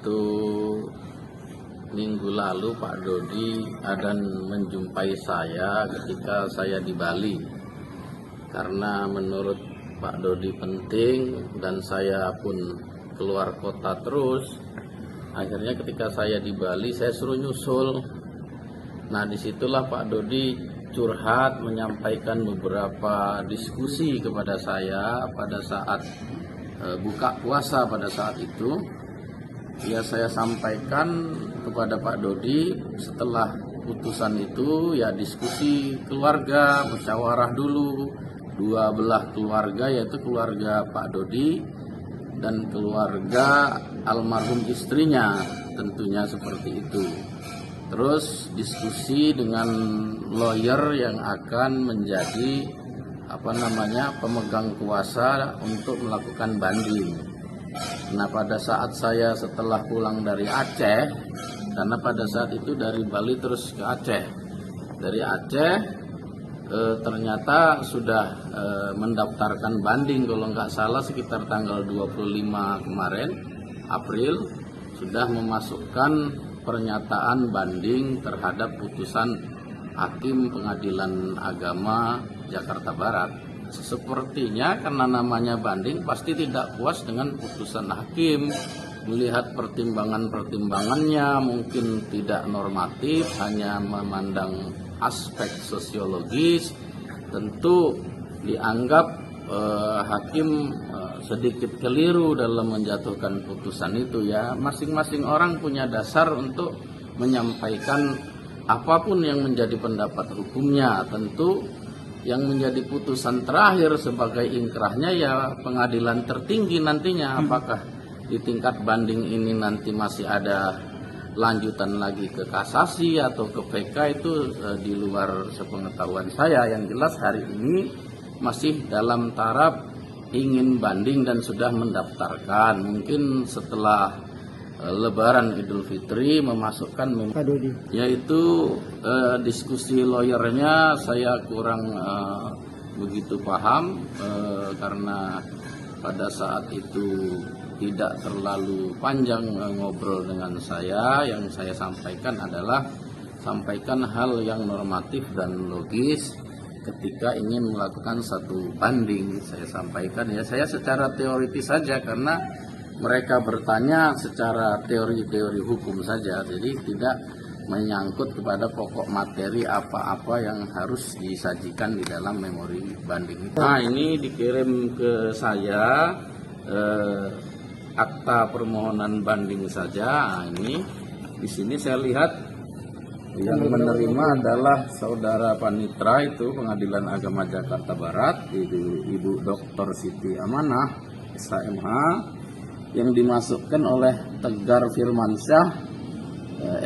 itu minggu lalu Pak Dodi ada menjumpai saya ketika saya di Bali. Karena menurut Pak Dodi penting dan saya pun keluar kota terus, akhirnya ketika saya di Bali saya suruh nyusul. Nah, disitulah Pak Dodi curhat, menyampaikan beberapa diskusi kepada saya pada saat buka puasa pada saat itu. Ya, saya sampaikan kepada Pak Dodi setelah putusan itu, ya diskusi keluarga, musyawarah dulu, dua belah keluarga, yaitu keluarga Pak Dodi dan keluarga almarhum istrinya, tentunya seperti itu. Terus diskusi dengan lawyer yang akan menjadi pemegang kuasa untuk melakukan banding. Nah, pada saat saya setelah pulang dari Aceh, karena pada saat itu dari Bali terus ke Aceh, dari Aceh ternyata sudah mendaftarkan banding, kalau nggak salah sekitar tanggal 25 kemarin April sudah memasukkan pernyataan banding terhadap putusan Hakim Pengadilan Agama Jakarta Barat. Sepertinya karena namanya banding pasti tidak puas dengan putusan hakim, melihat pertimbangan-pertimbangannya mungkin tidak normatif, hanya memandang aspek sosiologis. Tentu dianggap hakim sedikit keliru dalam menjatuhkan putusan itu. Ya, masing-masing orang punya dasar untuk menyampaikan apapun yang menjadi pendapat hukumnya. Tentu yang menjadi putusan terakhir sebagai ingkrahnya ya pengadilan tertinggi nantinya. Apakah di tingkat banding ini nanti masih ada lanjutan lagi ke kasasi atau ke PK, itu di luar sepengetahuan saya. Yang jelas hari ini masih dalam taraf ingin banding dan sudah mendaftarkan. Mungkin setelah Lebaran Idul Fitri memasukkan, yaitu diskusi lawyernya saya kurang begitu paham, karena pada saat itu tidak terlalu panjang ngobrol dengan saya. Yang saya sampaikan adalah sampaikan hal yang normatif dan logis ketika ingin melakukan satu banding. Saya sampaikan ya, saya secara teoritis saja, karena mereka bertanya secara teori-teori hukum saja, jadi tidak menyangkut kepada pokok materi apa-apa yang harus disajikan di dalam memori banding. Nah, ini dikirim ke saya akta permohonan banding saja. Nah, ini di sini saya lihat yang menerima adalah saudara Panitra, itu Pengadilan Agama Jakarta Barat, Ibu Dr. Siti Amanah, SHMH, yang dimasukkan oleh Tegar Firmansyah,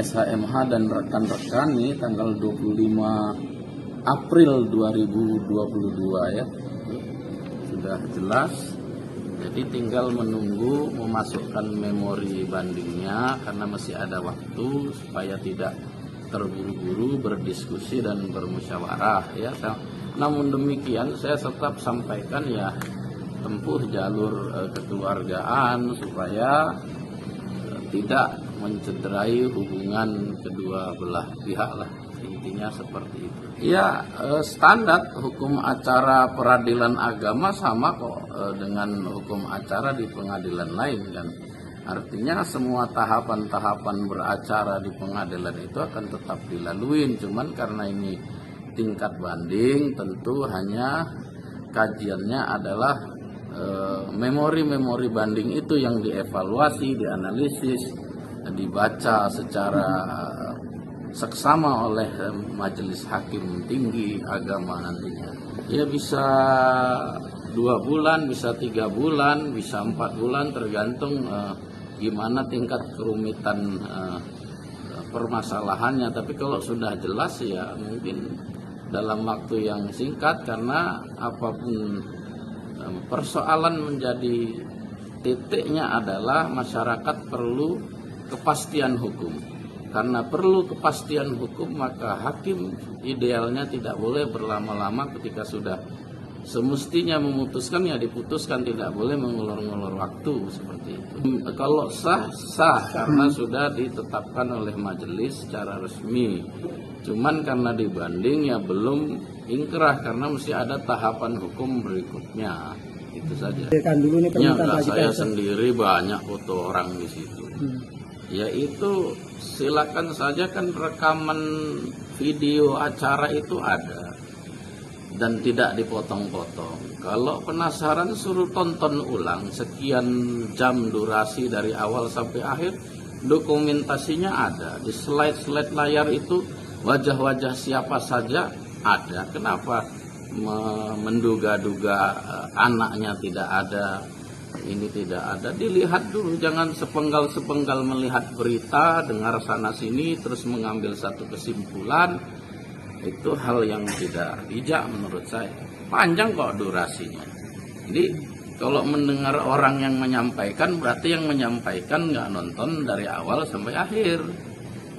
SHMH, dan rekan-rekan nih tanggal 25 April 2022 ya. Sudah jelas. Jadi tinggal menunggu memasukkan memori bandingnya, karena masih ada waktu supaya tidak terburu-buru berdiskusi dan bermusyawarah ya. Namun demikian saya tetap sampaikan ya, tempuh jalur kekeluargaan supaya tidak mencederai hubungan kedua belah pihak lah, intinya seperti itu. Ya, standar hukum acara peradilan agama sama kok dengan hukum acara di pengadilan lain kan. Artinya semua tahapan-tahapan beracara di pengadilan itu akan tetap dilaluin, cuman karena ini tingkat banding tentu hanya kajiannya adalah memori-memori banding itu yang dievaluasi, dianalisis, dibaca secara seksama oleh majelis hakim tinggi agama nantinya. Ya, bisa 2 bulan, bisa 3 bulan, bisa 4 bulan, tergantung gimana tingkat kerumitan permasalahannya. Tapi kalau sudah jelas ya mungkin dalam waktu yang singkat, karena apapun persoalan menjadi titiknya adalah masyarakat perlu kepastian hukum. Karena perlu kepastian hukum, maka hakim idealnya tidak boleh berlama-lama ketika sudah semestinya memutuskan ya diputuskan, tidak boleh mengulur-ngulur waktu seperti itu. Kalau sah, sah karena sudah ditetapkan oleh majelis secara resmi. Cuman karena dibanding ya belum ingkrah karena mesti ada tahapan hukum berikutnya. Itu saja. Ya, saya sendiri banyak foto orang di situ. Ya itu silakan saja, kan rekaman video acara itu ada dan tidak dipotong-potong. Kalau penasaran suruh tonton ulang sekian jam durasi dari awal sampai akhir, dokumentasinya ada di slide layar itu, wajah-wajah siapa saja ada. Kenapa menduga-duga anaknya tidak ada, ini tidak ada? Dilihat dulu, jangan sepenggal-sepenggal melihat berita, dengar sana sini terus mengambil satu kesimpulan. Itu hal yang tidak bijak menurut saya. Panjang kok durasinya. Jadi kalau mendengar orang yang menyampaikan, berarti yang menyampaikan nggak nonton dari awal sampai akhir.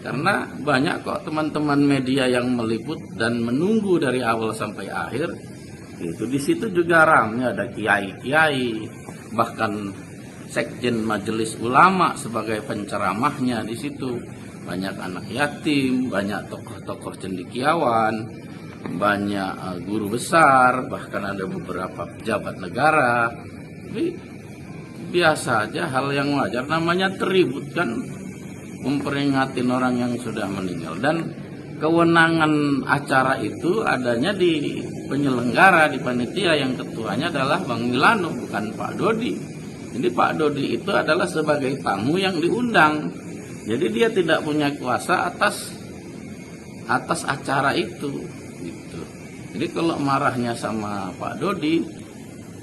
Karena banyak kok teman-teman media yang meliput dan menunggu dari awal sampai akhir. Itu di situ juga ramai, ada kiai-kiai, bahkan sekjen majelis ulama sebagai penceramahnya di situ. Banyak anak yatim, banyak tokoh-tokoh cendekiawan, banyak guru besar, bahkan ada beberapa pejabat negara. Jadi biasa aja, hal yang wajar. Namanya teribut kan, memperingatin orang yang sudah meninggal. Dan kewenangan acara itu adanya di penyelenggara, di panitia, yang ketuanya adalah Bang Milano, bukan Pak Dodi. Jadi Pak Dodi itu adalah sebagai tamu yang diundang. Jadi dia tidak punya kuasa atas acara itu, gitu. Jadi kalau marahnya sama Pak Dodi,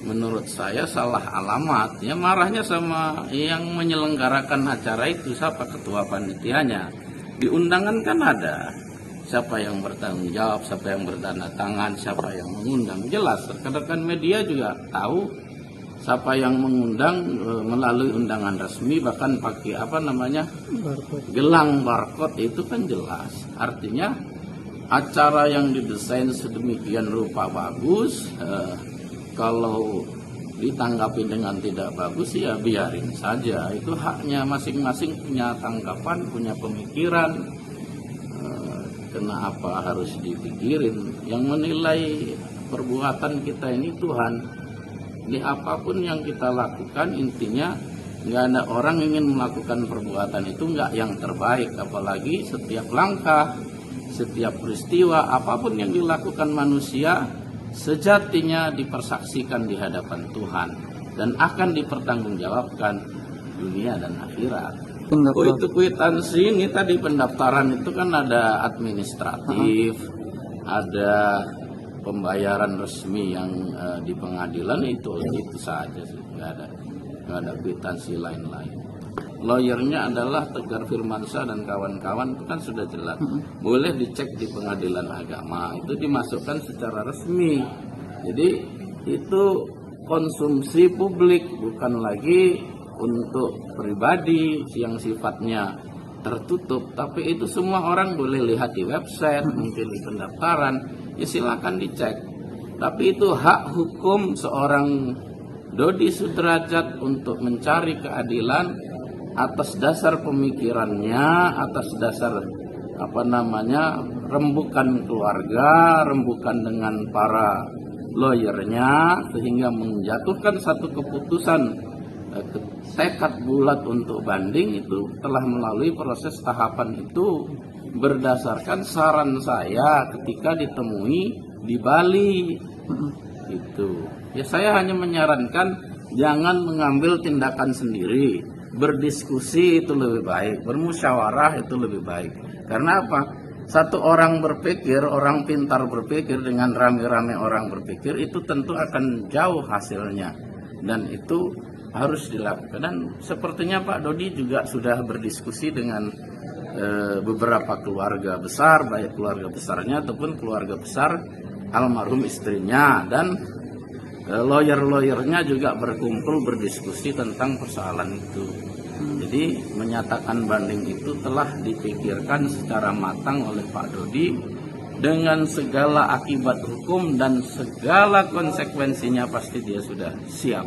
menurut saya salah alamat. Ya marahnya sama yang menyelenggarakan acara itu, siapa ketua panitianya. Di undangan kan ada siapa yang bertanggung jawab, siapa yang bertanda tangan, siapa yang mengundang. Jelas, rekan-rekan media juga tahu siapa yang mengundang melalui undangan resmi, bahkan pakai gelang barcode, itu kan jelas. Artinya acara yang didesain sedemikian rupa bagus, kalau ditanggapi dengan tidak bagus ya biarin saja. Itu haknya masing-masing, punya tanggapan, punya pemikiran. Kenapa harus dipikirin? Yang menilai perbuatan kita ini Tuhan. Di apapun yang kita lakukan, intinya nggak ada orang ingin melakukan perbuatan itu nggak yang terbaik. Apalagi setiap langkah, setiap peristiwa, apapun yang dilakukan manusia sejatinya dipersaksikan di hadapan Tuhan dan akan dipertanggungjawabkan dunia dan akhirat. Oh, itu kwitansi ini tadi pendaftaran itu kan ada administratif, ada pembayaran resmi yang di pengadilan, itu saja sih, nggak ada kwitansi lain-lain. Lawyernya adalah Tegar Firmansyah dan kawan-kawan, itu kan sudah jelas. Boleh dicek di pengadilan agama, itu dimasukkan secara resmi. Jadi itu konsumsi publik, bukan lagi untuk pribadi yang sifatnya tertutup, tapi itu semua orang boleh lihat di website, mungkin di pendaftaran. Ya silakan dicek. Tapi itu hak hukum seorang Dodi Sudrajat untuk mencari keadilan atas dasar pemikirannya, atas dasar rembukan keluarga, rembukan dengan para lawyernya, sehingga menjatuhkan satu keputusan tekad bulat untuk banding. Itu telah melalui proses tahapan itu berdasarkan saran saya ketika ditemui di Bali. Itu ya, saya hanya menyarankan jangan mengambil tindakan sendiri, berdiskusi itu lebih baik, bermusyawarah itu lebih baik. Karena apa? Satu orang berpikir, orang pintar berpikir dengan rame-rame orang berpikir, itu tentu akan jauh hasilnya, dan itu harus dilakukan. Dan sepertinya Pak Dodi juga sudah berdiskusi dengan beberapa keluarga besar, baik keluarga besarnya ataupun keluarga besar almarhum istrinya, dan lawyer-lawyernya juga berkumpul berdiskusi tentang persoalan itu. Jadi menyatakan banding itu telah dipikirkan secara matang oleh Pak Dodi dengan segala akibat hukum dan segala konsekuensinya pasti dia sudah siap.